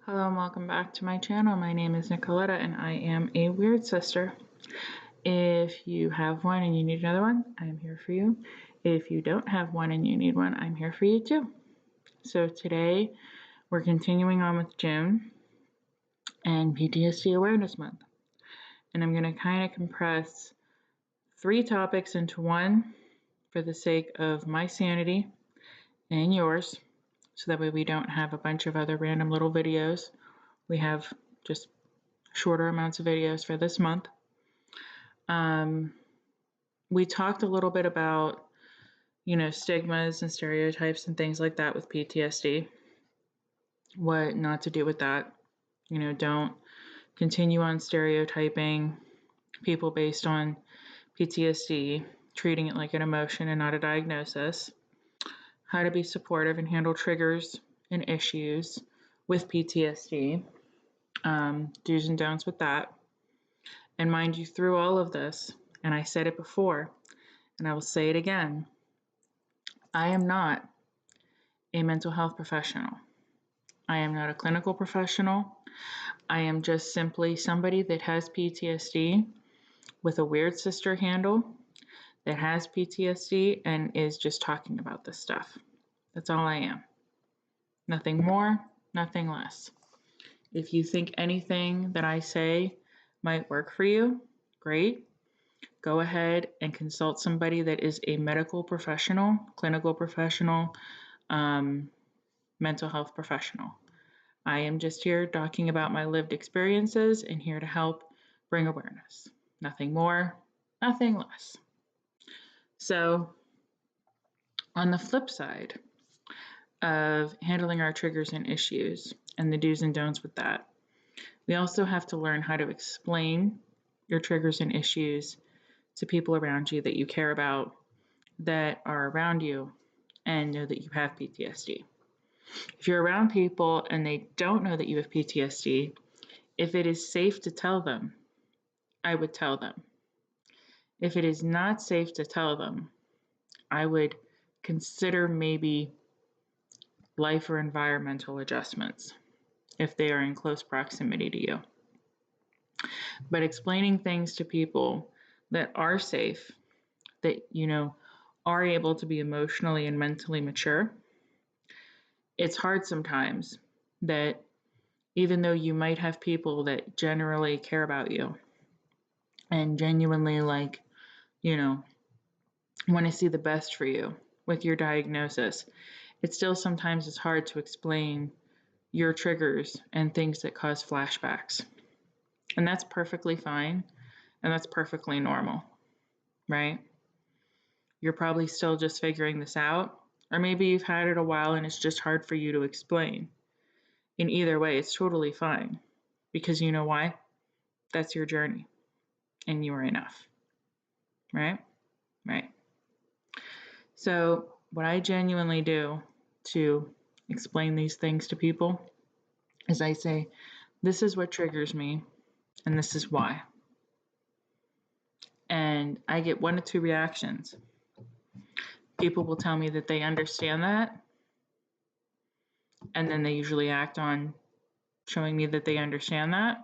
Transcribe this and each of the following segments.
Hello and welcome back to my channel. My name is Nicoletta and I am a weird sister. If you have one and you need another one, I am here for you. If you don't have one and you need one, I'm here for you too. So today we're continuing on with June and PTSD Awareness Month. And I'm going to kind of compress 3 topics into one for the sake of my sanity and yours, so that way we don't have a bunch of other random little videos. We have just shorter amounts of videos for this month. We talked a little bit about, stigmas and stereotypes and things like that with PTSD. What not to do with that. Don't continue on stereotyping people based on PTSD, treating it like an emotion and not a diagnosis. How to be supportive and handle triggers and issues with PTSD. Do's and don'ts with that. And mind you, through all of this, and I said it before, and I will say it again, I am not a mental health professional. I am not a clinical professional. I am just simply somebody that has PTSD with a weird sister handle that has PTSD and is just talking about this stuff. That's all I am. Nothing more, nothing less. If you think anything that I say might work for you, great. Go ahead and consult somebody that is a medical professional, clinical professional, mental health professional. I am just here talking about my lived experiences and here to help bring awareness. Nothing more, nothing less. So, on the flip side of handling our triggers and issues and the do's and don'ts with that, we also have to learn how to explain your triggers and issues to people around you that you care about, that are around you, and know that you have PTSD. If you're around people and they don't know that you have PTSD, if it is safe to tell them, I would tell them. If it is not safe to tell them, I would consider maybe life or environmental adjustments if they are in close proximity to you. But explaining things to people that are safe, that are able to be emotionally and mentally mature, it's hard sometimes that even though you might have people that generally care about you and genuinely want to see the best for you with your diagnosis, it still sometimes is hard to explain your triggers and things that cause flashbacks. And that's perfectly fine, and that's perfectly normal, right? You're probably still just figuring this out, or maybe you've had it a while and it's just hard for you to explain. In either way, it's totally fine, because you know why? That's your journey, and you are enough, right? Right. So what I genuinely do to explain these things to people is I say, this is what triggers me, and this is why. And I get 1 to 2 reactions. People will tell me that they understand that, and then they usually act on showing me that they understand that,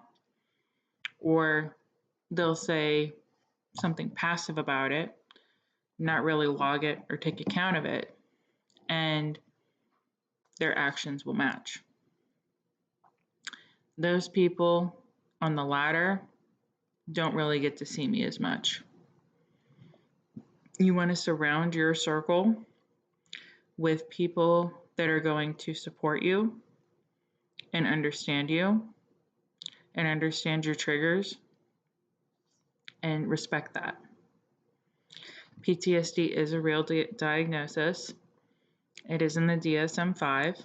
or they'll say something passive about it, not really log it or take account of it, and their actions will match. Those people on the latter don't really get to see me as much. You want to surround your circle with people that are going to support you and understand you and understand your triggers and respect that. PTSD is a real diagnosis. It is in the DSM-5.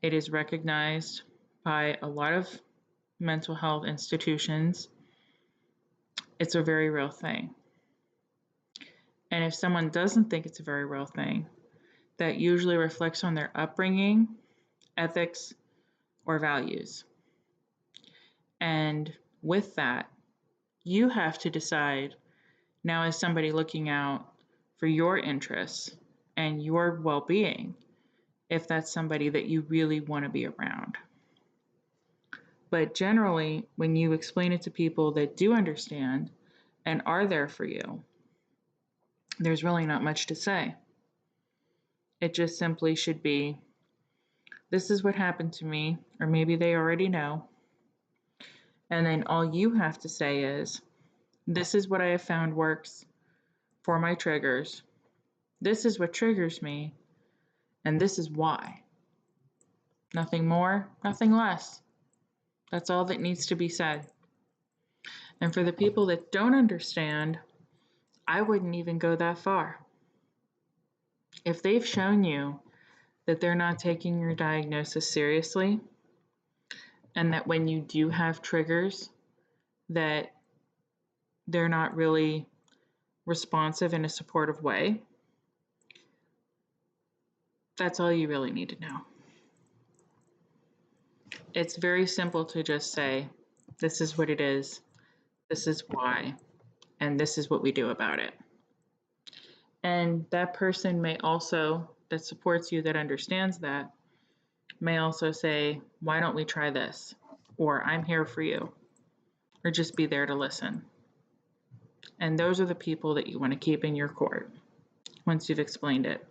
It is recognized by a lot of mental health institutions. It's a very real thing. And if someone doesn't think it's a very real thing, that usually reflects on their upbringing, ethics, or values. And with that, you have to decide now, as somebody looking out for your interests and your well-being, if that's somebody that you really want to be around. But generally, when you explain it to people that do understand and are there for you, there's really not much to say. It just simply should be, this is what happened to me, or maybe they already know. And then all you have to say is, this is what I have found works for my triggers. This is what triggers me, and this is why. Nothing more, nothing less. That's all that needs to be said. And for the people that don't understand, I wouldn't even go that far. If they've shown you that they're not taking your diagnosis seriously, and that when you do have triggers, that they're not really responsive in a supportive way, that's all you really need to know. It's very simple to just say, this is what it is, this is why, and this is what we do about it. And that person may also, that supports you, that understands that, may also say, why don't we try this? Or I'm here for you, or just be there to listen. And those are the people that you want to keep in your court once you've explained it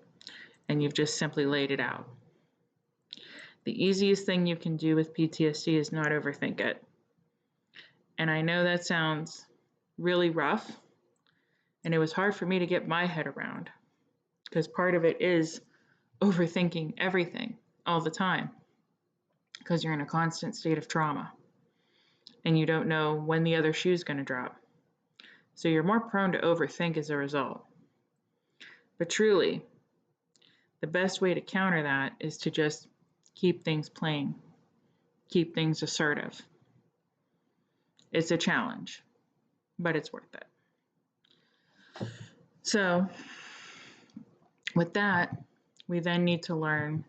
and you've just simply laid it out. The easiest thing you can do with PTSD is not overthink it. And I know that sounds really rough, and it was hard for me to get my head around, because part of it is overthinking everything all the time, because you're in a constant state of trauma and you don't know when the other shoe's going to drop. So you're more prone to overthink as a result. But truly, the best way to counter that is to just keep things plain, keep things assertive. It's a challenge, but it's worth it. So with that, we then need to learn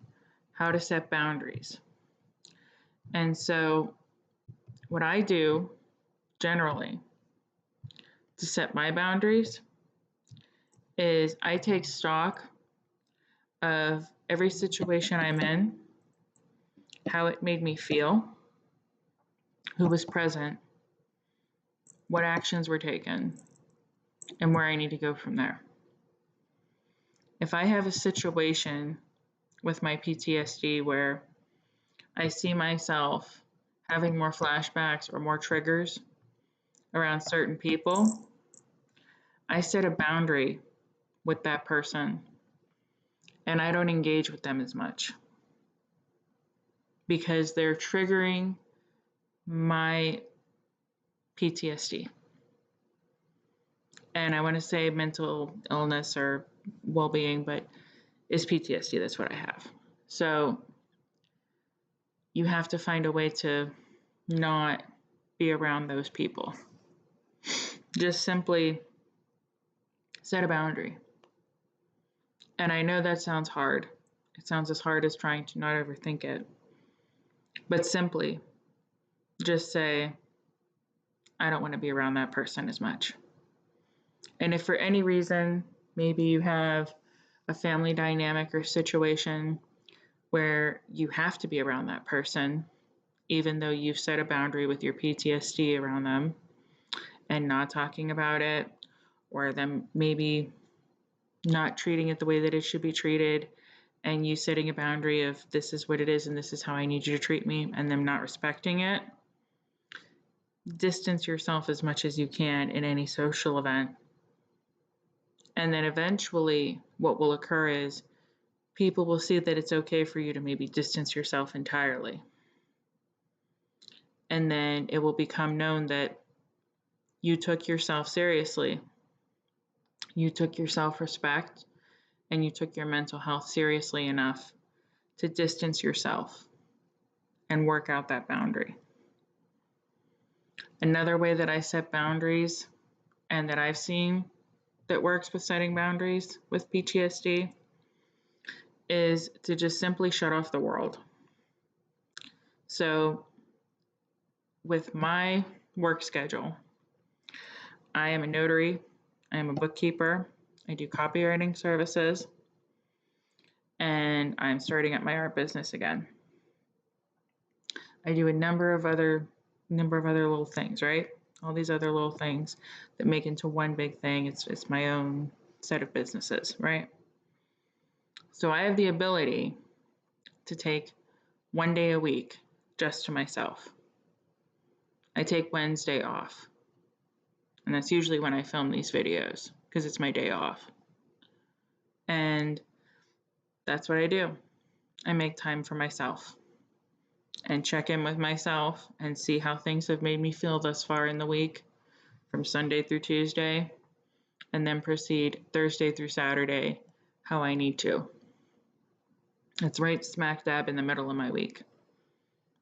how to set boundaries. And so what I do generally to set my boundaries is I take stock of every situation I'm in, how it made me feel, who was present, what actions were taken, and where I need to go from there. If I have a situation with my PTSD where I see myself having more flashbacks or more triggers around certain people, I set a boundary with that person and I don't engage with them as much because they're triggering my PTSD. And I want to say mental illness or well-being, but it's PTSD. That's what I have. So you have to find a way to not be around those people. Just simply set a boundary. And I know that sounds hard. It sounds as hard as trying to not overthink it. But simply just say, I don't want to be around that person as much. And if for any reason, maybe you have a family dynamic or situation where you have to be around that person, even though you've set a boundary with your PTSD around them and not talking about it, or them maybe not treating it the way that it should be treated, and you setting a boundary of this is what it is and this is how I need you to treat me, and them not respecting it, distance yourself as much as you can in any social event. And then eventually what will occur is people will see that it's okay for you to maybe distance yourself entirely. And then it will become known that you took yourself seriously. You took your self-respect and you took your mental health seriously enough to distance yourself and work out that boundary. Another way that I set boundaries and that I've seen that works with setting boundaries with PTSD is to just simply shut off the world. So with my work schedule, I am a notary, I am a bookkeeper, I do copywriting services, and I'm starting up my art business again. I do a number of other little things, right? All these other little things that make into one big thing. It's my own set of businesses, right? So I have the ability to take one day a week just to myself. I take Wednesday off. And that's usually when I film these videos because it's my day off. And that's what I do. I make time for myself and check in with myself and see how things have made me feel thus far in the week from Sunday through Tuesday, and then proceed Thursday through Saturday how I need to. It's right smack dab in the middle of my week.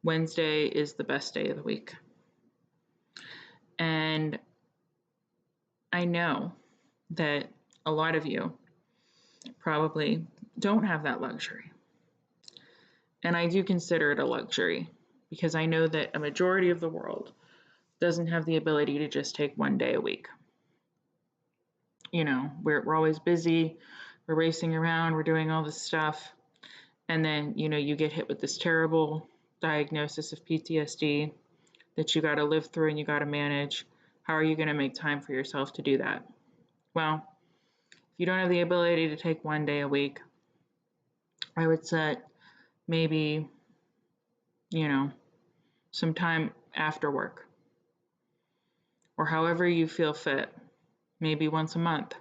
Wednesday is the best day of the week. And I know that a lot of you probably don't have that luxury. And I do consider it a luxury because I know that a majority of the world doesn't have the ability to just take one day a week. You know, we're always busy, we're racing around, we're doing all this stuff. And then, you know, you get hit with this terrible diagnosis of PTSD that you got to live through and you got to manage. How are you going to make time for yourself to do that? Well, if you don't have the ability to take one day a week, I would set maybe, you know, some time after work or however you feel fit, maybe once a month,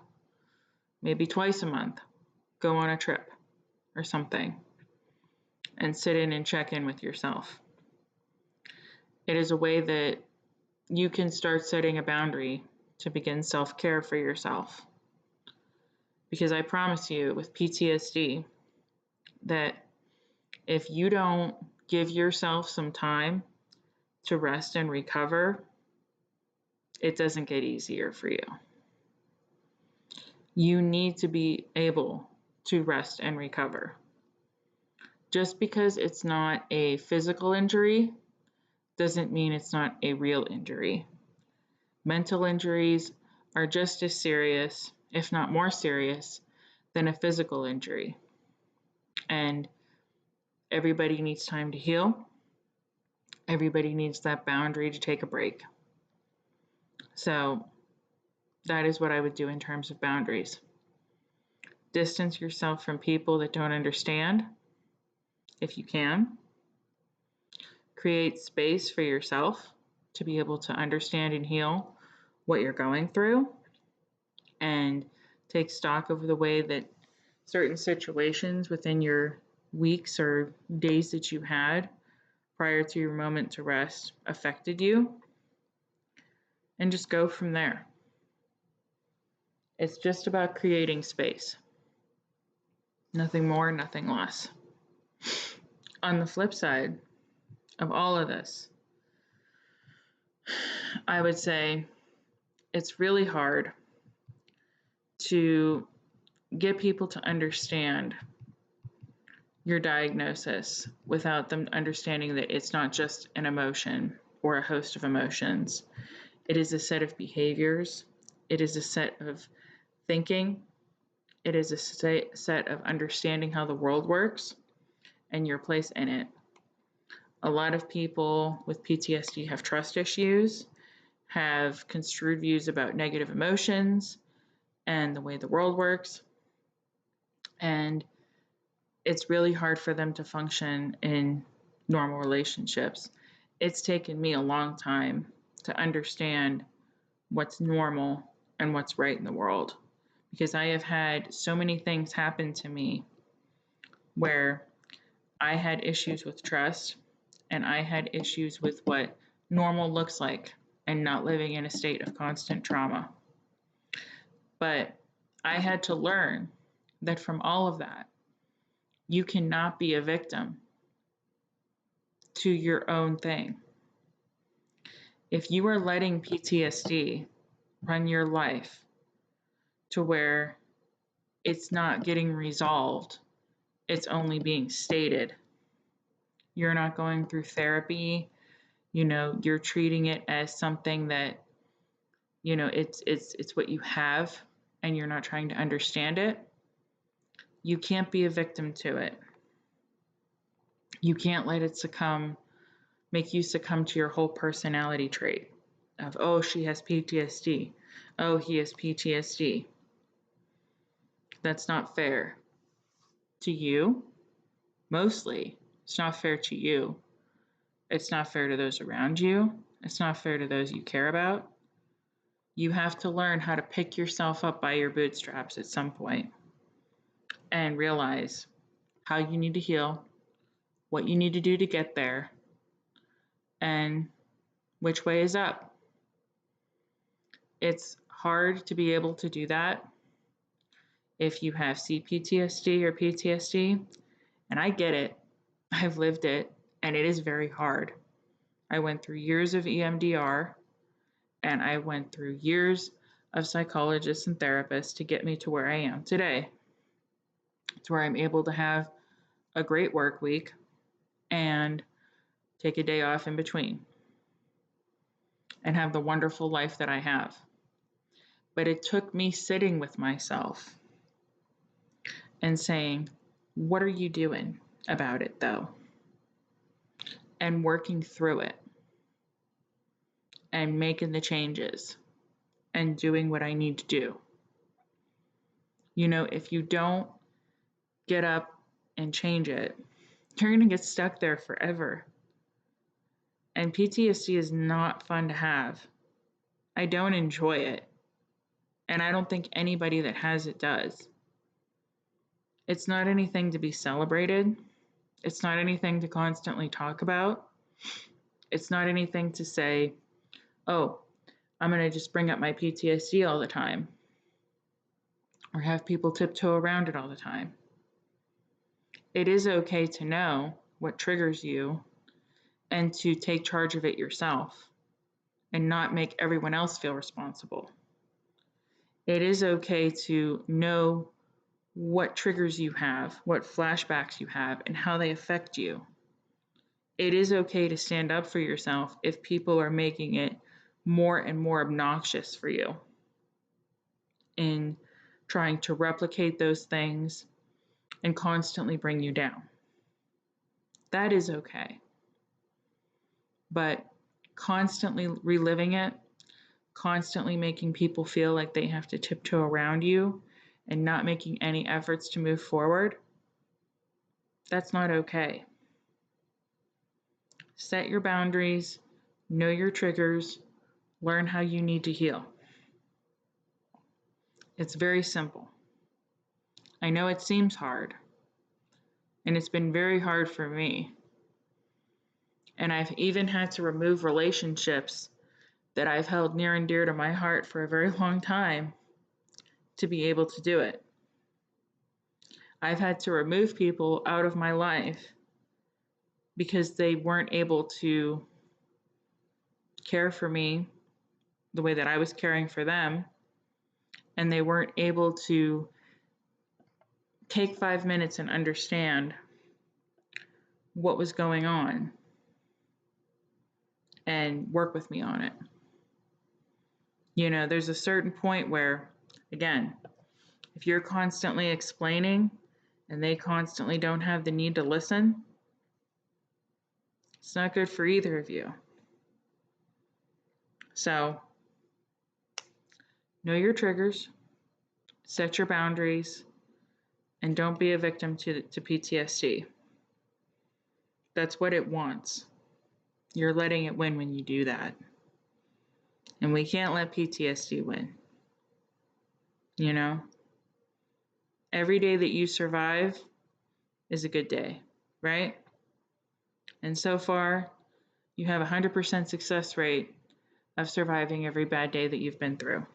maybe twice a month, go on a trip or something and sit in and check in with yourself. It is a way that you can start setting a boundary to begin self-care for yourself. Because I promise you with PTSD that if you don't give yourself some time to rest and recover, it doesn't get easier for you. You need to be able to rest and recover. Just because it's not a physical injury doesn't mean it's not a real injury. Mental injuries are just as serious, if not more serious, than a physical injury. And everybody needs time to heal. Everybody needs that boundary to take a break. So that is what I would do in terms of boundaries. Distance yourself from people that don't understand, if you can. Create space for yourself to be able to understand and heal what you're going through, and take stock of the way that certain situations within your weeks or days that you had prior to your moment to rest affected you, and just go from there. It's just about creating space. Nothing more, nothing less. On the flip side of all of this, I would say it's really hard to get people to understand your diagnosis without them understanding that it's not just an emotion or a host of emotions. It is a set of behaviors. It is a set of thinking. It is a set of understanding how the world works and your place in it. A lot of people with PTSD have trust issues, have construed views about negative emotions and the way the world works. And it's really hard for them to function in normal relationships. It's taken me a long time to understand what's normal and what's right in the world, because I have had so many things happen to me where I had issues with trust and I had issues with what normal looks like and not living in a state of constant trauma. But I had to learn that from all of that, you cannot be a victim to your own thing. If you are letting PTSD run your life to where it's not getting resolved, it's only being stated, you're not going through therapy, you're treating it as something that, it's what you have and you're not trying to understand it, you can't be a victim to it. You can't let it succumb make you succumb to your whole personality trait of, oh, she has PTSD. Oh, he has PTSD. That's not fair to you, mostly. It's not fair to you. It's not fair to those around you. It's not fair to those you care about. You have to learn how to pick yourself up by your bootstraps at some point and realize how you need to heal, what you need to do to get there, and which way is up. It's hard to be able to do that if you have CPTSD or PTSD, and I get it. I've lived it, and it is very hard. I went through years of EMDR, and I went through years of psychologists and therapists to get me to where I am today. It's where I'm able to have a great work week and take a day off in between and have the wonderful life that I have. But it took me sitting with myself and saying, what are you doing about it though? And working through it and making the changes and doing what I need to do. You know, if you don't get up and change it, you're going to get stuck there forever. And PTSD is not fun to have. I don't enjoy it. And I don't think anybody that has it does. It's not anything to be celebrated. It's not anything to constantly talk about. It's not anything to say, oh, I'm going to just bring up my PTSD all the time or have people tiptoe around it all the time. It is okay to know what triggers you and to take charge of it yourself and not make everyone else feel responsible. It is okay to know what triggers you have, what flashbacks you have, and how they affect you. It is okay to stand up for yourself if people are making it more and more obnoxious for you in trying to replicate those things and constantly bring you down. That is okay. But constantly reliving it, constantly making people feel like they have to tiptoe around you and not making any efforts to move forward, that's not okay. Set your boundaries, know your triggers, learn how you need to heal. It's very simple. I know it seems hard, and it's been very hard for me. And I've even had to remove relationships that I've held near and dear to my heart for a very long time to be able to do it. I've had to remove people out of my life because they weren't able to care for me the way that I was caring for them, and they weren't able to take 5 minutes and understand what was going on and work with me on it. You know, there's a certain point where, again, if you're constantly explaining and they constantly don't have the need to listen, it's not good for either of you. So, know your triggers, set your boundaries, and don't be a victim to PTSD. That's what it wants. You're letting it win when you do that. And we can't let PTSD win. You know? Every day that you survive is a good day, right? And so far, you have a 100% success rate of surviving every bad day that you've been through.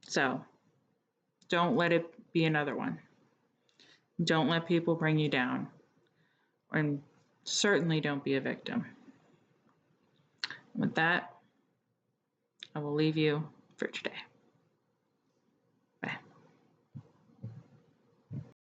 So, don't let it be another one. Don't let people bring you down. And certainly don't be a victim. With that, I will leave you for today.